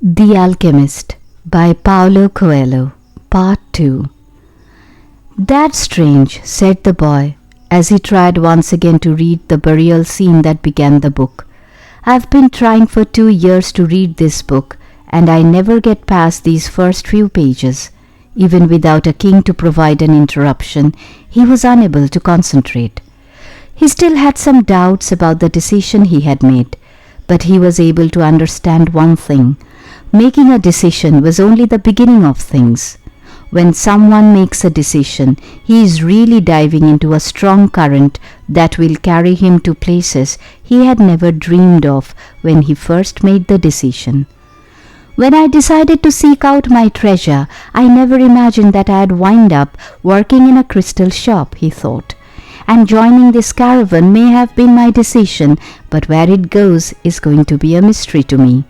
The Alchemist by Paulo Coelho, Part 2. "That's strange," said the boy, as he tried once again to read the burial scene that began the book. "I've been trying for 2 years to read this book, and I never get past these first few pages." Even without a king to provide an interruption, he was unable to concentrate. He still had some doubts about the decision he had made, but he was able to understand one thing. Making a decision was only the beginning of things. When someone makes a decision, he is really diving into a strong current that will carry him to places he had never dreamed of when he first made the decision. "When I decided to seek out my treasure, I never imagined that I'd wind up working in a crystal shop," he thought. "And joining this caravan may have been my decision, but where it goes is going to be a mystery to me."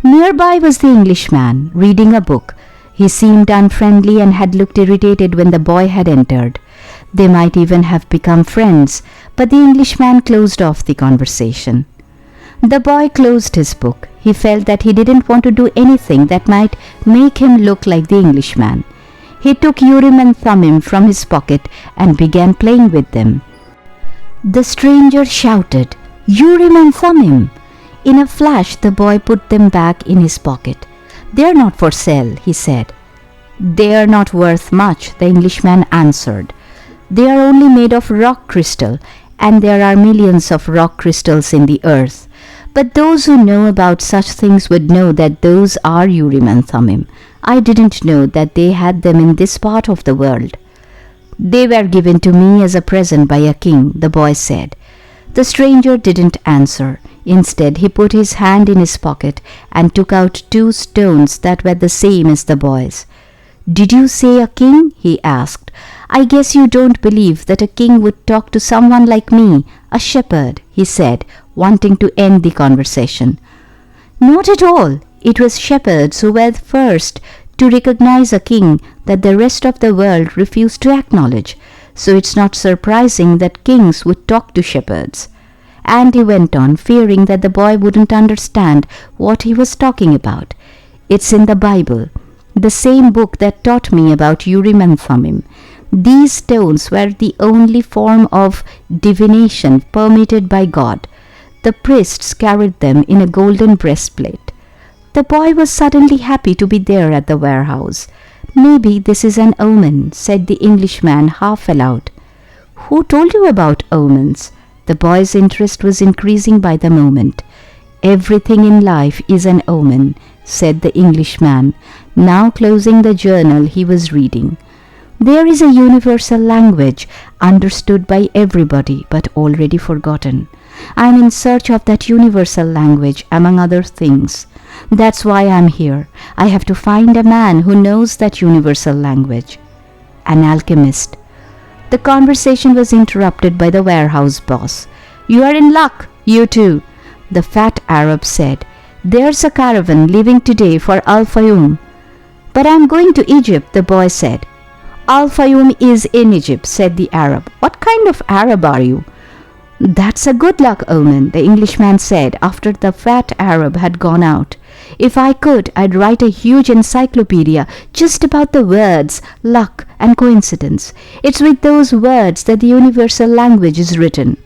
Nearby was the Englishman, reading a book. He seemed unfriendly and had looked irritated when the boy had entered. They might even have become friends, but the Englishman closed off the conversation. The boy closed his book. He felt that he didn't want to do anything that might make him look like the Englishman. He took Urim and Thummim from his pocket and began playing with them. The stranger shouted, "Urim and Thummim!" In a flash, the boy put them back in his pocket. "They're not for sale," he said. "They're not worth much," the Englishman answered. "They are only made of rock crystal, and there are millions of rock crystals in the earth. But those who know about such things would know that those are Urim and Thummim. I didn't know that they had them in this part of the world." "They were given to me as a present by a king," the boy said. The stranger didn't answer. Instead, he put his hand in his pocket and took out 2 stones that were the same as the boy's. "Did you say a king?" he asked. "I guess you don't believe that a king would talk to someone like me, a shepherd," he said, wanting to end the conversation. "Not at all. It was shepherds who were first to recognize a king that the rest of the world refused to acknowledge. So it's not surprising that kings would talk to shepherds." And he went on, fearing that the boy wouldn't understand what he was talking about. "It's in the Bible, the same book that taught me about Urim and Thummim. These stones were the only form of divination permitted by God. The priests carried them in a golden breastplate." The boy was suddenly happy to be there at the warehouse. "Maybe this is an omen," said the Englishman half aloud. "Who told you about omens?" The boy's interest was increasing by the moment. "Everything in life is an omen," said the Englishman, now closing the journal he was reading. "There is a universal language understood by everybody but already forgotten. I'm in search of that universal language, among other things. That's why I'm here. I have to find a man who knows that universal language." An alchemist. The conversation was interrupted by the warehouse boss. "You are in luck, you two," the fat Arab said. "There's a caravan leaving today for Al-Fayoum." "But I'm going to Egypt," the boy said. "Al-Fayoum is in Egypt," said the Arab. "What kind of Arab are you?" "That's a good luck omen," the Englishman said after the fat Arab had gone out. "If I could, I'd write a huge encyclopedia just about the words luck and coincidence. It's with those words that the universal language is written."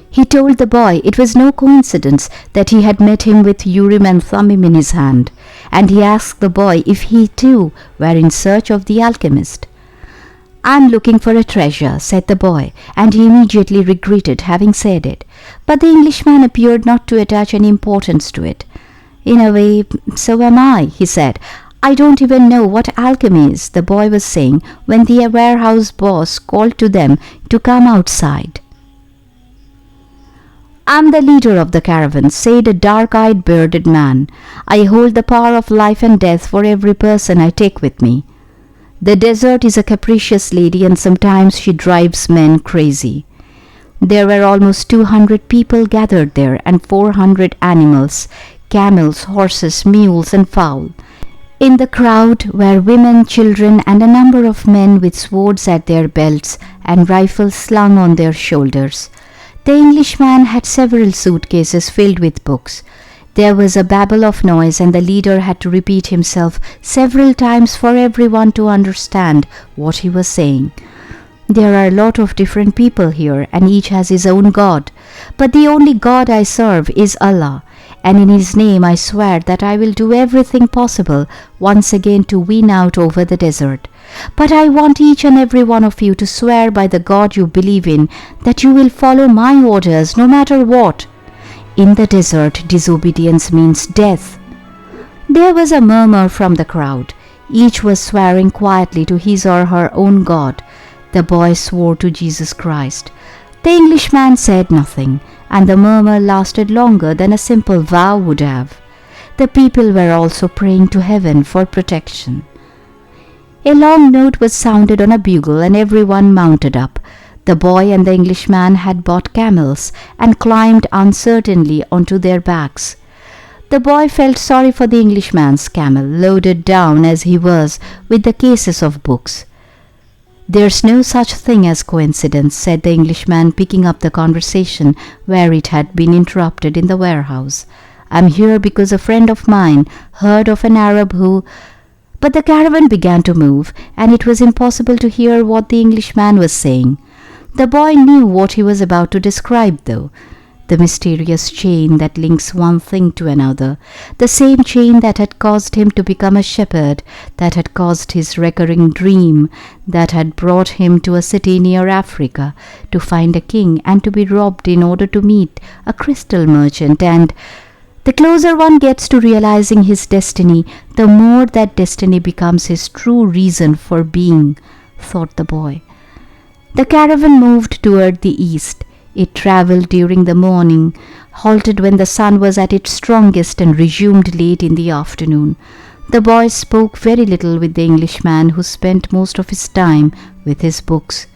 He told the boy it was no coincidence that he had met him with Urim and Thummim in his hand, and he asked the boy if he too were in search of the alchemist. "I'm looking for a treasure," said the boy, and he immediately regretted having said it. But the Englishman appeared not to attach any importance to it. "In a way, so am I," he said. "I don't even know what alchemy is," the boy was saying when the warehouse boss called to them to come outside. "I'm the leader of the caravan," said a dark-eyed bearded man. "I hold the power of life and death for every person I take with me. The desert is a capricious lady, and sometimes she drives men crazy." There were almost 200 people gathered there, and 400 animals, camels, horses, mules, and fowl. In the crowd were women, children, and a number of men with swords at their belts and rifles slung on their shoulders. The Englishman had several suitcases filled with books. There was a babble of noise, and the leader had to repeat himself several times for everyone to understand what he was saying. There are a lot of different people here, and each has his own God. But the only God I serve is Allah, and in His name I swear that I will do everything possible once again to win out over the desert. But I want each and every one of you to swear by the God you believe in that you will follow my orders no matter what. In the desert, disobedience means death. There was a murmur from the crowd. Each was swearing quietly to his or her own God. The boy swore to Jesus Christ. The Englishman said nothing, and the murmur lasted longer than a simple vow would have. The people were also praying to heaven for protection. A long note was sounded on a bugle, and everyone mounted up. The boy and the Englishman had bought camels and climbed uncertainly onto their backs. The boy felt sorry for the Englishman's camel, loaded down as he was with the cases of books. "There's no such thing as coincidence," said the Englishman, picking up the conversation where it had been interrupted in the warehouse. "I'm here because a friend of mine heard of an Arab who—" But the caravan began to move, and it was impossible to hear what the Englishman was saying. The boy knew what he was about to describe, though. The mysterious chain that links one thing to another, the same chain that had caused him to become a shepherd, that had caused his recurring dream, that had brought him to a city near Africa to find a king and to be robbed in order to meet a crystal merchant, and the closer one gets to realizing his destiny, the more that destiny becomes his true reason for being, thought the boy. The caravan moved toward the east. It travelled during the morning, halted when the sun was at its strongest, and resumed late in the afternoon. The boy spoke very little with the Englishman, who spent most of his time with his books.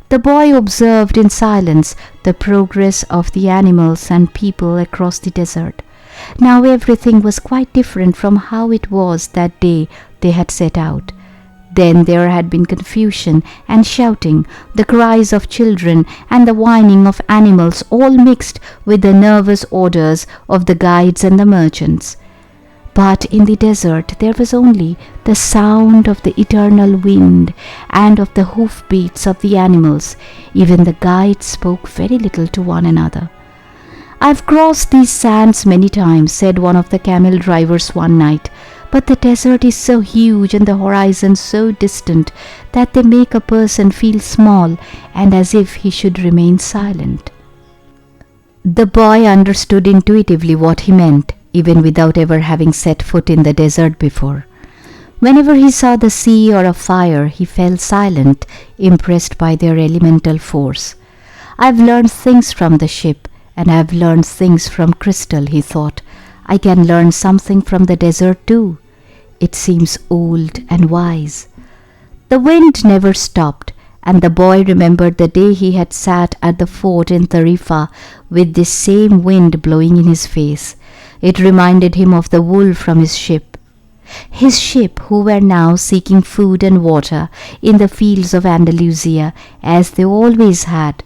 The boy observed in silence the progress of the animals and people across the desert. Now everything was quite different from how it was that day they had set out. Then there had been confusion and shouting, the cries of children and the whining of animals, all mixed with the nervous orders of the guides and the merchants. But in the desert there was only the sound of the eternal wind and of the hoofbeats of the animals. Even the guides spoke very little to one another. "I've crossed these sands many times," said one of the camel drivers one night, "but the desert is so huge and the horizon so distant that they make a person feel small and as if he should remain silent." The boy understood intuitively what he meant, even without ever having set foot in the desert before. Whenever he saw the sea or a fire, he fell silent, impressed by their elemental force. "I've learned things from the ship, and I've learned things from crystal," he thought. "I can learn something from the desert too. It seems old and wise." The wind never stopped, and the boy remembered the day he had sat at the fort in Tarifa with this same wind blowing in his face. It reminded him of the wool from his ship, who were now seeking food and water in the fields of Andalusia, as they always had.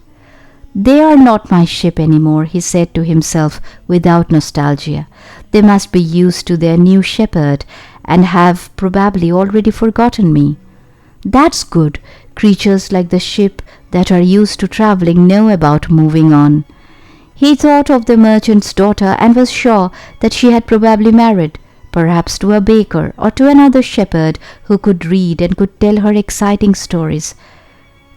"They are not my ship anymore," he said to himself without nostalgia. "They must be used to their new shepherd and have probably already forgotten me. That's good. Creatures like the ship that are used to travelling know about moving on." He thought of the merchant's daughter and was sure that she had probably married, perhaps to a baker or to another shepherd who could read and could tell her exciting stories.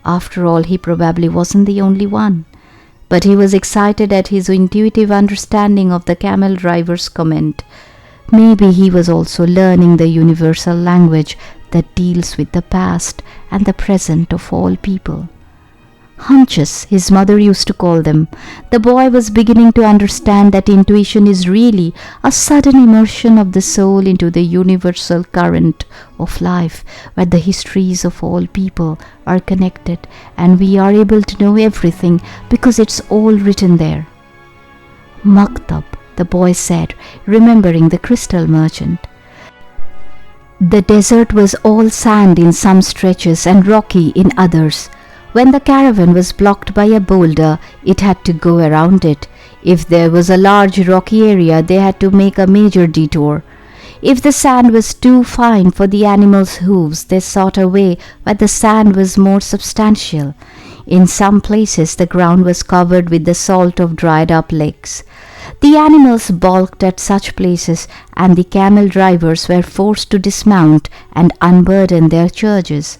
After all, he probably wasn't the only one. But he was excited at his intuitive understanding of the camel driver's comment. Maybe he was also learning the universal language that deals with the past and the present of all people. Hunches, his mother used to call them. The boy was beginning to understand that intuition is really a sudden immersion of the soul into the universal current of life, where the histories of all people are connected and we are able to know everything because it's all written there. "Maktab," the boy said, remembering the crystal merchant. The desert was all sand in some stretches and rocky in others. When the caravan was blocked by a boulder, it had to go around it. If there was a large rocky area, they had to make a major detour. If the sand was too fine for the animals' hooves, they sought a way where the sand was more substantial. In some places, the ground was covered with the salt of dried-up lakes. The animals balked at such places, and the camel drivers were forced to dismount and unburden their charges.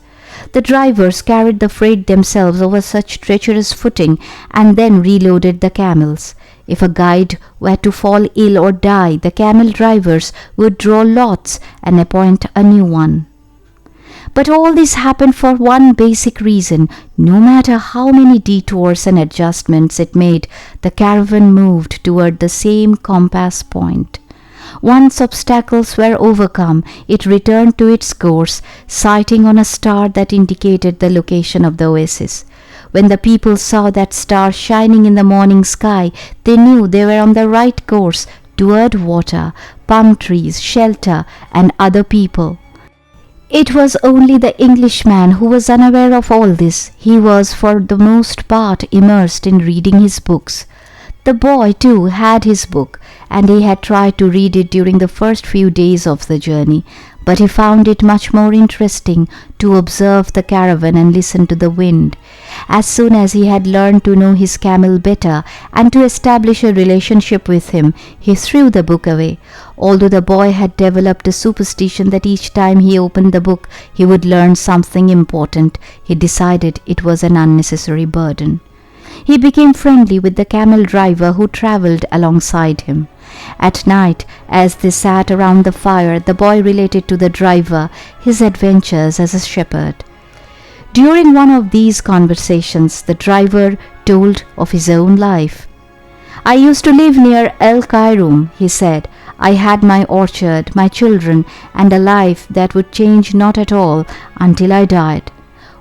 The drivers carried the freight themselves over such treacherous footing and then reloaded the camels. If a guide were to fall ill or die, the camel drivers would draw lots and appoint a new one. But all this happened for one basic reason. No matter how many detours and adjustments it made, the caravan moved toward the same compass point. Once obstacles were overcome, it returned to its course, sighting on a star that indicated the location of the oasis. When the people saw that star shining in the morning sky, they knew they were on the right course toward water, palm trees, shelter, and other people. It was only the Englishman who was unaware of all this. He was for the most part immersed in reading his books. The boy, too, had his book, and he had tried to read it during the first few days of the journey, but he found it much more interesting to observe the caravan and listen to the wind. As soon as he had learned to know his camel better and to establish a relationship with him, he threw the book away. Although the boy had developed a superstition that each time he opened the book he would learn something important, he decided it was an unnecessary burden. He became friendly with the camel driver who travelled alongside him. At night, as they sat around the fire, the boy related to the driver his adventures as a shepherd. During one of these conversations, the driver told of his own life. "I used to live near Al-Kairum," he said. "I had my orchard, my children, and a life that would change not at all until I died.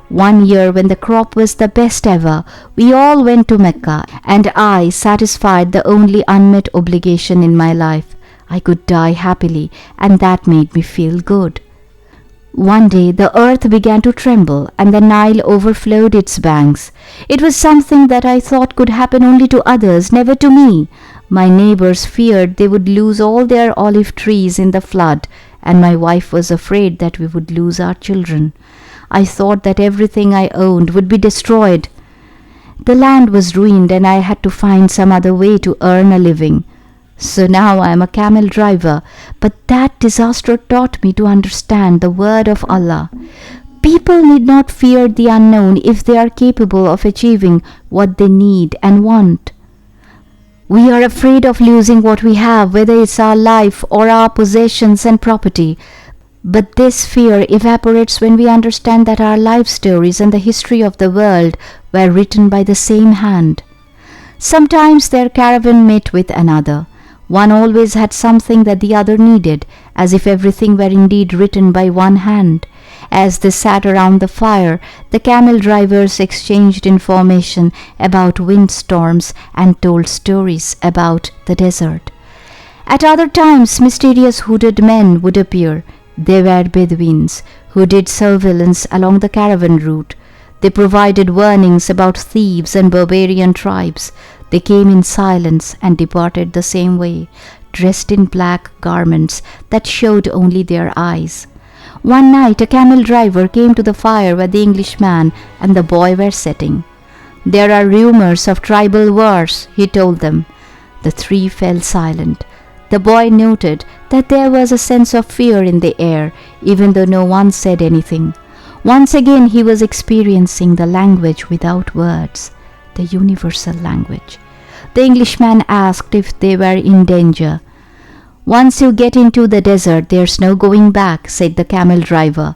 One year, when the crop was the best ever, we all went to Mecca, and I satisfied the only unmet obligation in my life. I could die happily, and that made me feel good. One day the earth began to tremble, and the Nile overflowed its banks. It was something that I thought could happen only to others, never to me. My neighbors feared they would lose all their olive trees in the flood, and my wife was afraid that we would lose our children. I thought that everything I owned would be destroyed. The land was ruined, and I had to find some other way to earn a living. So now I am a camel driver, but that disaster taught me to understand the word of Allah. People need not fear the unknown if they are capable of achieving what they need and want. We are afraid of losing what we have, whether it's our life or our possessions and property. But this fear evaporates when we understand that our life stories and the history of the world were written by the same hand. Sometimes their caravan met with another. One always had something that the other needed, as if everything were indeed written by one hand. As they sat around the fire, the camel drivers exchanged information about windstorms and told stories about the desert. At other times, mysterious hooded men would appear. They were Bedouins who did surveillance along the caravan route. They provided warnings about thieves and barbarian tribes. They came in silence and departed the same way, dressed in black garments that showed only their eyes. One night a camel driver came to the fire where the Englishman and the boy were sitting. "There are rumors of tribal wars," he told them. The three fell silent. The boy noted that there was a sense of fear in the air, even though no one said anything. Once again he was experiencing the language without words, the universal language. The Englishman asked if they were in danger. "Once you get into the desert, there's no going back," said the camel driver.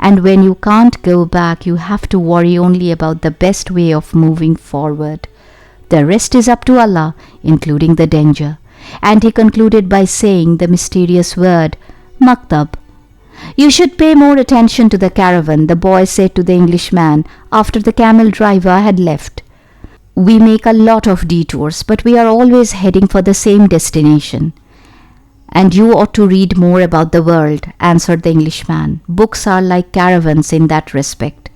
"And when you can't go back, you have to worry only about the best way of moving forward. The rest is up to Allah, including the danger." And he concluded by saying the mysterious word, "Maktab." "You should pay more attention to the caravan," the boy said to the Englishman after the camel driver had left. "We make a lot of detours, but we are always heading for the same destination." "And you ought to read more about the world," answered the Englishman. "Books are like caravans in that respect."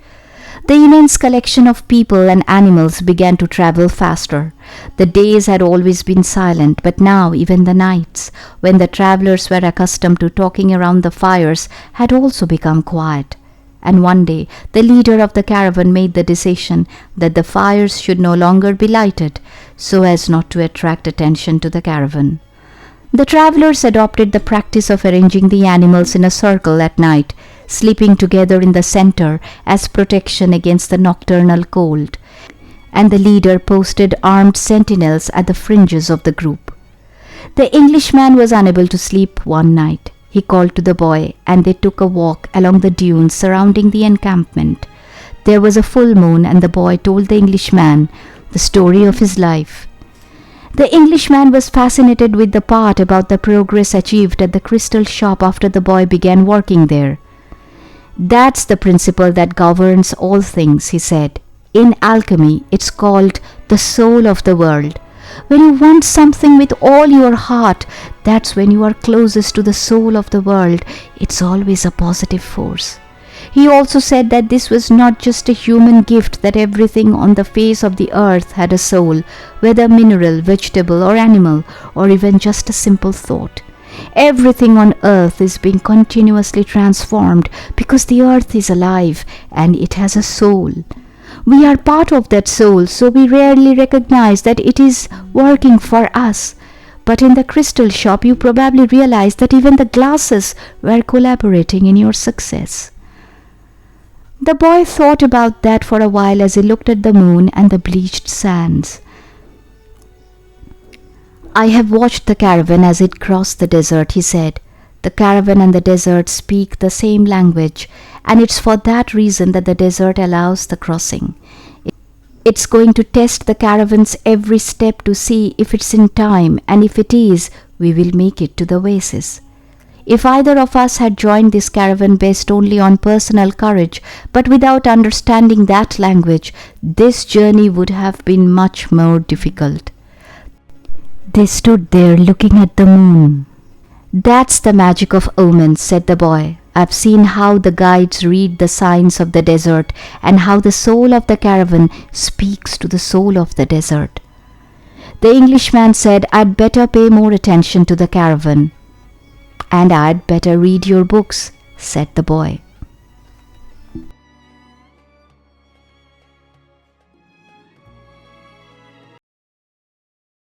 The immense collection of people and animals began to travel faster. The days had always been silent, but now even the nights, when the travelers were accustomed to talking around the fires, had also become quiet. And one day the leader of the caravan made the decision that the fires should no longer be lighted, so as not to attract attention to the caravan. The travelers adopted the practice of arranging the animals in a circle at night, sleeping together in the center as protection against the nocturnal cold, and the leader posted armed sentinels at the fringes of the group. The Englishman was unable to sleep one night. He called to the boy, and they took a walk along the dunes surrounding the encampment. There was a full moon, and the boy told the Englishman the story of his life. The Englishman was fascinated with the part about the progress achieved at the crystal shop after the boy began working there. "That's the principle that governs all things," he said. "In alchemy, it's called the soul of the world. When you want something with all your heart, that's when you are closest to the soul of the world. It's always a positive force." He also said that this was not just a human gift, that everything on the face of the earth had a soul, whether mineral, vegetable or animal, or even just a simple thought. Everything on earth is being continuously transformed because the earth is alive and it has a soul. We are part of that soul, so we rarely recognize that it is working for us. But in the crystal shop, you probably realized that even the glasses were collaborating in your success. The boy thought about that for a while as he looked at the moon and the bleached sands. "I have watched the caravan as it crossed the desert," he said. "The caravan and the desert speak the same language, and it's for that reason that the desert allows the crossing. It's going to test the caravan's every step to see if it's in time, and if it is, we will make it to the oasis. If either of us had joined this caravan based only on personal courage, but without understanding that language, this journey would have been much more difficult." They stood there looking at the moon. "That's the magic of omens," said the boy. "I've seen how the guides read the signs of the desert and how the soul of the caravan speaks to the soul of the desert." The Englishman said, "I'd better pay more attention to the caravan." "And I'd better read your books," said the boy.